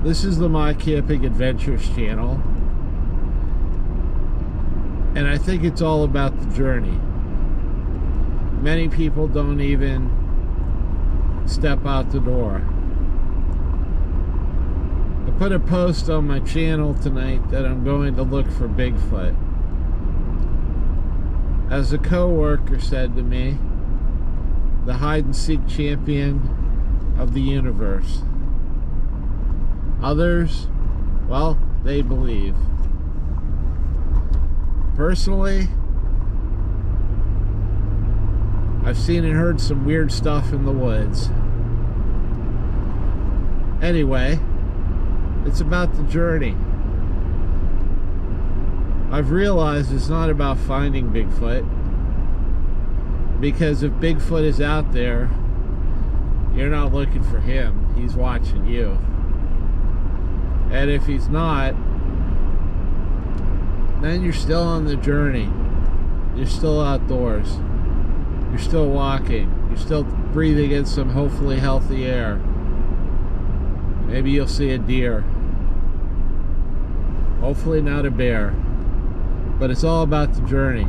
This is the My Camping Adventures channel, and I think it's all about the journey. Many people don't even step out the door. I put a post on my channel tonight that I'm going to look for Bigfoot. As a co-worker said to me, the hide-and-seek champion of the universe. Others, well, they believe. Personally, I've seen and heard some weird stuff in the woods. Anyway, it's about the journey. I've realized it's not about finding Bigfoot, because if Bigfoot is out there, you're not looking for him, he's watching you. And if he's not, then you're still on the journey. You're still outdoors. You're still walking. You're still breathing in some hopefully healthy air. Maybe you'll see a deer. Hopefully not a bear. But it's all about the journey.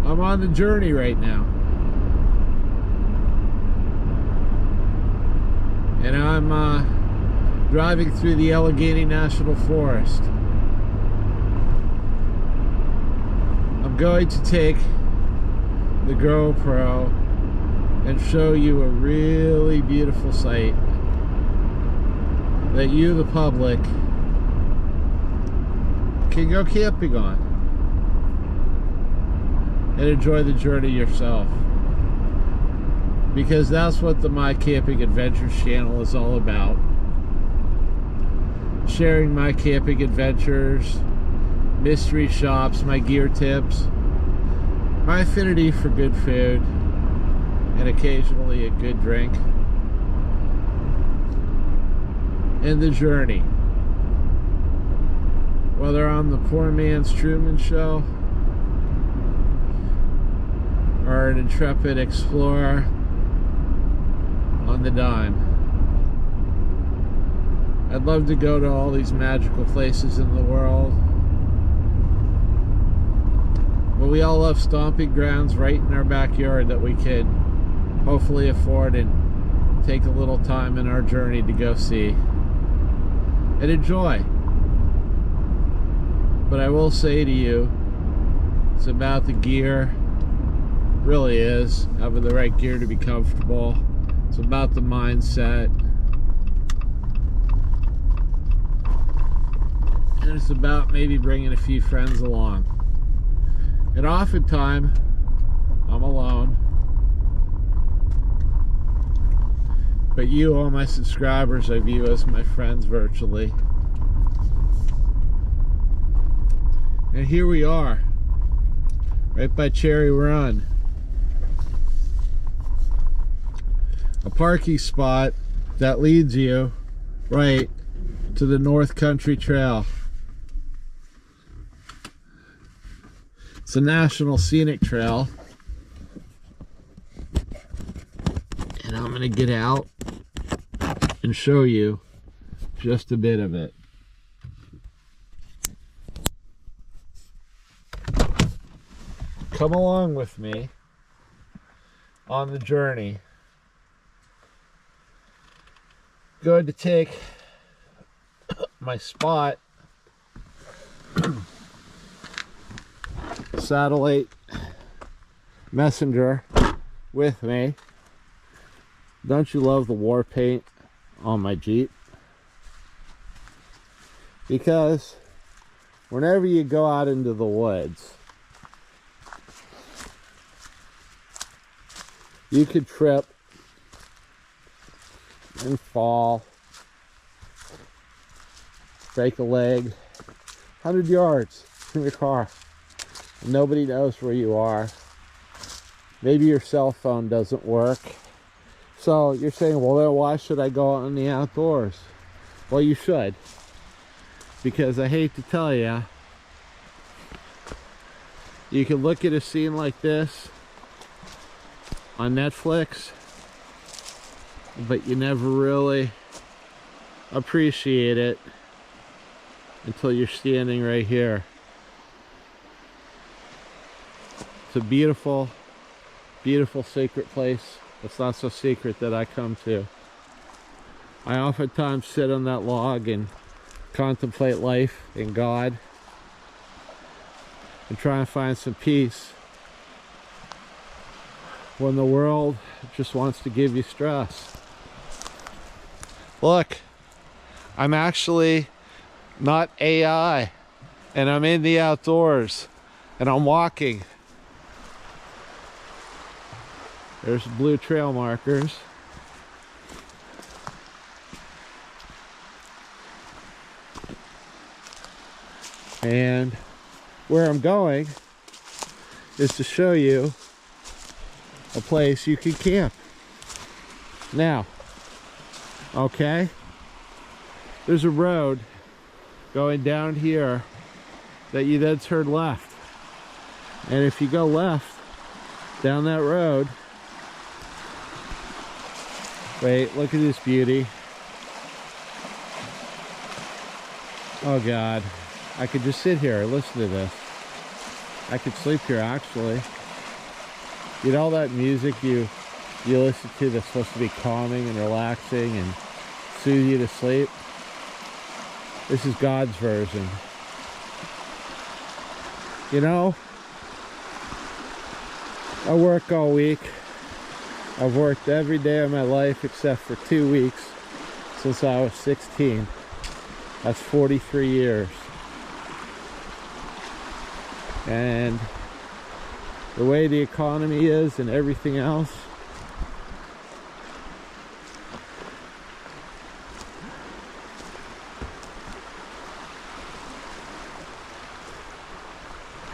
I'm on the journey right now. And I'm driving through the Allegheny National Forest. I'm going to take the GoPro and show you a really beautiful sight that you, the public, can go camping on and enjoy the journey yourself. Because that's what the My Camping Adventures channel is all about. Sharing my camping adventures, mystery shops, my gear tips, my affinity for good food, and occasionally a good drink, and the journey. Whether I'm the poor man's Truman Show or an intrepid explorer on the dime. I'd love to go to all these magical places in the world, but we all love stomping grounds right in our backyard that we could hopefully afford and take a little time in our journey to go see and enjoy. But I will say to you, it's about the gear. It really is having the right gear to be comfortable. It's about the mindset, and it's about maybe bringing a few friends along. And oftentimes I'm alone, but you, all my subscribers, I view as my friends virtually. And here we are, right by Cherry Run. A parking spot that leads you right to the North Country Trail. It's a national scenic trail, and I'm gonna get out and show you just a bit of it. Come along with me on the journey. Going to take my spot satellite messenger with me. Don't you love the war paint on my Jeep? Because whenever you go out into the woods, you could trip and fall, break a leg 100 yards from your car. Nobody knows where you are. Maybe your cell phone doesn't work. So you're saying, well, then why should I go out in the outdoors? Well, you should. Because I hate to tell you, you can look at a scene like this on Netflix, but you never really appreciate it until you're standing right here. It's a beautiful, beautiful secret place. It's not so secret that I come to. I oftentimes sit on that log and contemplate life and God and try and find some peace when the world just wants to give you stress. Look, I'm actually not AI, and I'm in the outdoors and I'm walking. There's blue trail markers. And where I'm going is to show you a place you can camp. Now, okay, there's a road going down here that you then turn left. And if you go left down that road, wait, look at this beauty. Oh God, I could just sit here and listen to this. I could sleep here actually. You know all that music you listen to that's supposed to be calming and relaxing and soothe you to sleep? This is God's version. You know, I work all week. I've worked every day of my life except for 2 weeks since I was 16. That's 43 years. And the way the economy is and everything else,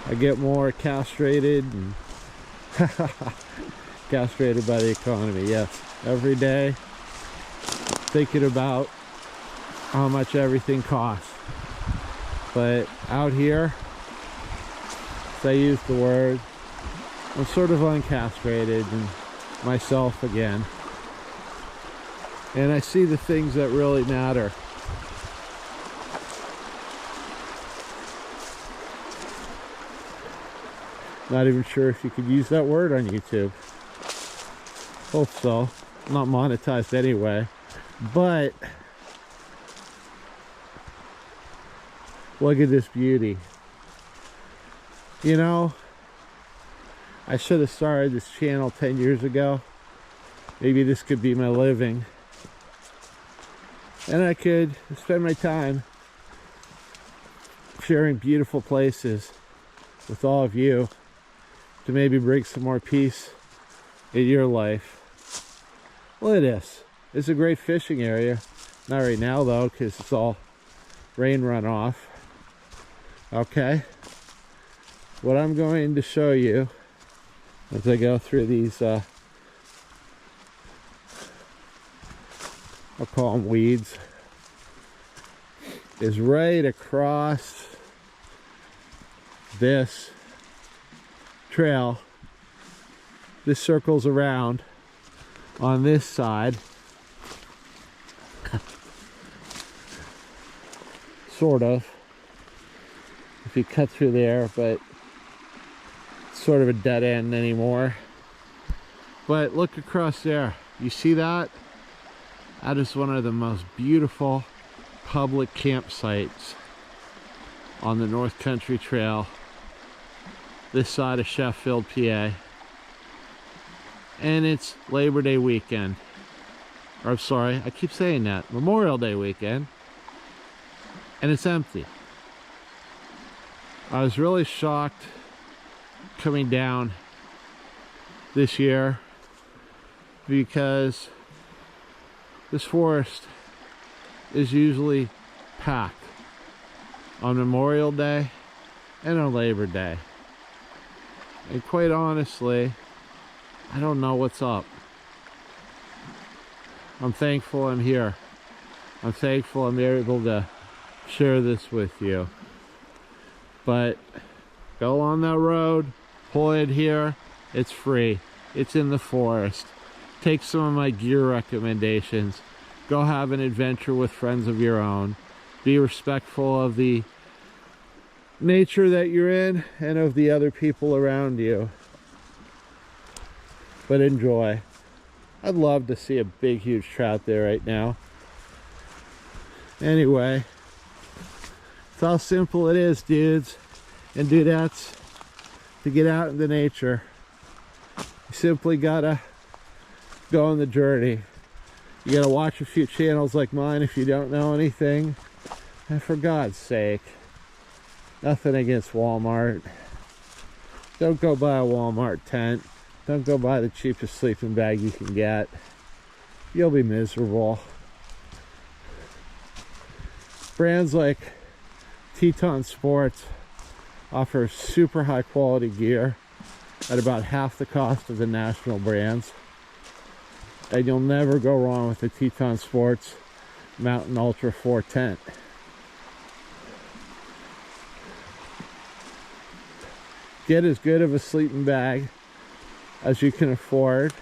I get more castrated and castrated by the economy. Yes, every day thinking about how much everything costs. But out here, if I use the word, I'm sort of uncastrated and myself again. And I see the things that really matter. Not even sure if you could use that word on YouTube. Hope so. Not monetized anyway. But look at this beauty. You know, I should have started this channel 10 years ago. Maybe this could be my living. And I could spend my time sharing beautiful places with all of you to maybe bring some more peace in your life. Look at this. It's a great fishing area. Not right now though, because it's all rain runoff. Okay. What I'm going to show you as I go through these, I'll call them weeds, is right across this trail. This circles around on this side. Sort of. If you cut through there, but it's sort of a dead end anymore. But look across there. You see that? That is one of the most beautiful public campsites on the North Country Trail, this side of Sheffield, PA. And it's Labor Day weekend. Or I'm sorry, I keep saying that. Memorial Day weekend. And it's empty. I was really shocked coming down this year because this forest is usually packed on Memorial Day and on Labor Day. And quite honestly, I don't know what's up. I'm thankful I'm here. I'm thankful I'm able to share this with you. But go along that road, pull it here, it's free. It's in the forest. take some of my gear recommendations, go have an adventure with friends of your own, be respectful of the nature that you're in and of the other people around you, but enjoy. I'd love to see a big huge trout there right now. Anyway, it's how simple it is, dudes and dudettes, to get out into nature. You simply gotta go on the journey. You gotta watch a few channels like mine if you don't know anything, and for God's sake, nothing against Walmart. Don't go buy a Walmart tent. Don't go buy the cheapest sleeping bag you can get. You'll be miserable. Brands like Teton Sports offer super high quality gear at about half the cost of the national brands. And you'll never go wrong with the Teton Sports Mountain Ultra 4 tent. Get as good of a sleeping bag as you can afford,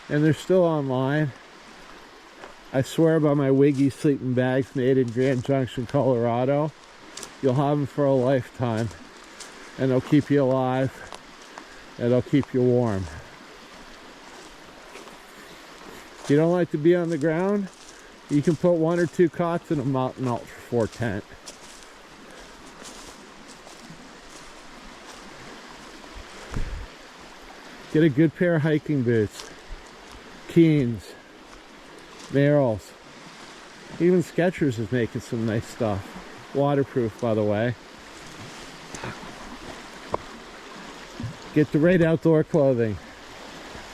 and they're still online. I swear by my Wiggy sleeping bags made in Grand Junction, Colorado. You'll have them for a lifetime, and they'll keep you alive, and they'll keep you warm. If you don't like to be on the ground, you can put 1 or 2 cots in a Mountain Ultra 4 tent. Get a good pair of hiking boots. Keens, Merrells, even Skechers is making some nice stuff. Waterproof, by the way. Get the right outdoor clothing.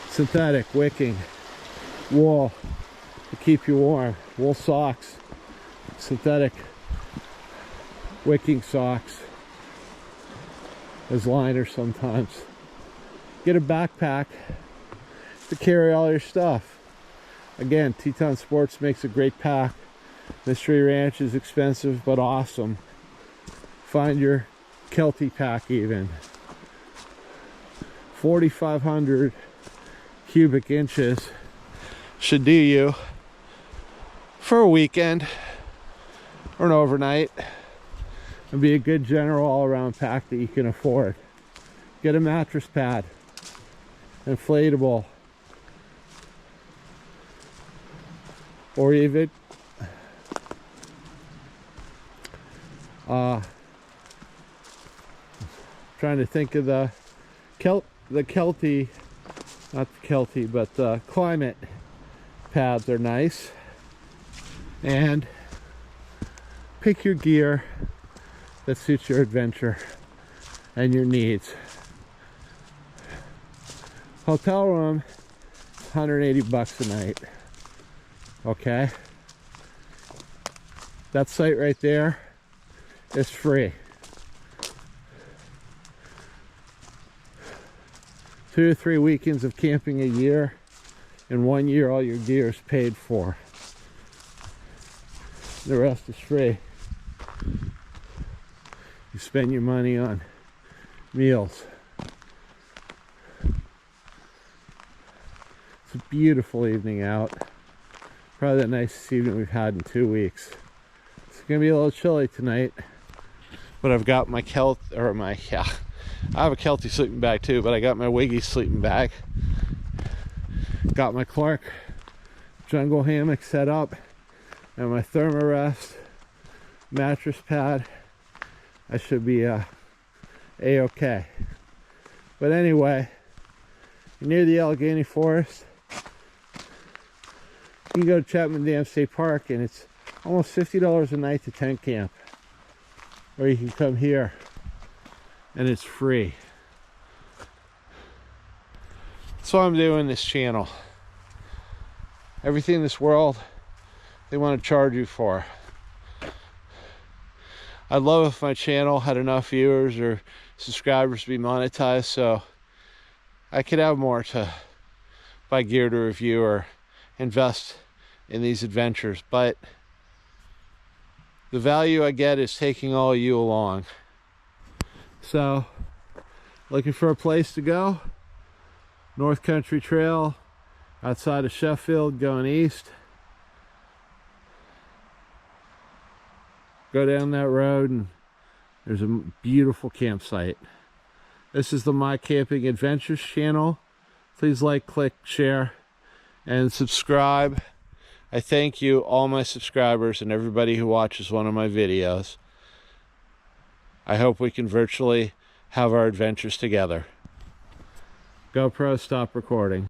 Synthetic, wicking, wool to keep you warm. Wool socks, synthetic wicking socks as liners sometimes. Get a backpack to carry all your stuff. Again, Teton Sports makes a great pack. Mystery Ranch is expensive but awesome. Find your Kelty pack even. 4,500 cubic inches should do you for a weekend or an overnight, and be a good general all-around pack that you can afford. Get a mattress pad, inflatable, or even trying to think of the Kelty, not the Kelty, but the Climate pads are nice. And pick your gear that suits your adventure and your needs. Hotel room, 180 bucks a night. Okay, that site right there is free. 2 or 3 weekends of camping a year. In 1 year, all your gear is paid for. The rest is free. You spend your money on meals. It's a beautiful evening out. Probably the nicest evening we've had in 2 weeks. It's gonna be a little chilly tonight, but I've got my I have a Kelty sleeping bag too, but I got my Wiggy sleeping bag. Got my Clark jungle hammock set up, and my Thermarest mattress pad. I should be a-okay. But anyway, near the Allegheny Forest, you can go to Chapman Dam State Park, and it's almost $50 a night to tent camp. Or you can come here, and it's free. That's why I'm doing this channel. Everything in this world, they want to charge you for. I'd love if my channel had enough viewers or subscribers to be monetized, so I could have more to buy gear to review or invest in these adventures. But the value I get is taking all of you along. So, looking for a place to go? North Country Trail, outside of Sheffield going east. Go down that road and there's a beautiful campsite. This is the My Camping Adventures channel. Please like, click, share, and subscribe. I thank you, all my subscribers and everybody who watches one of my videos. I hope we can virtually have our adventures together. GoPro, stop recording.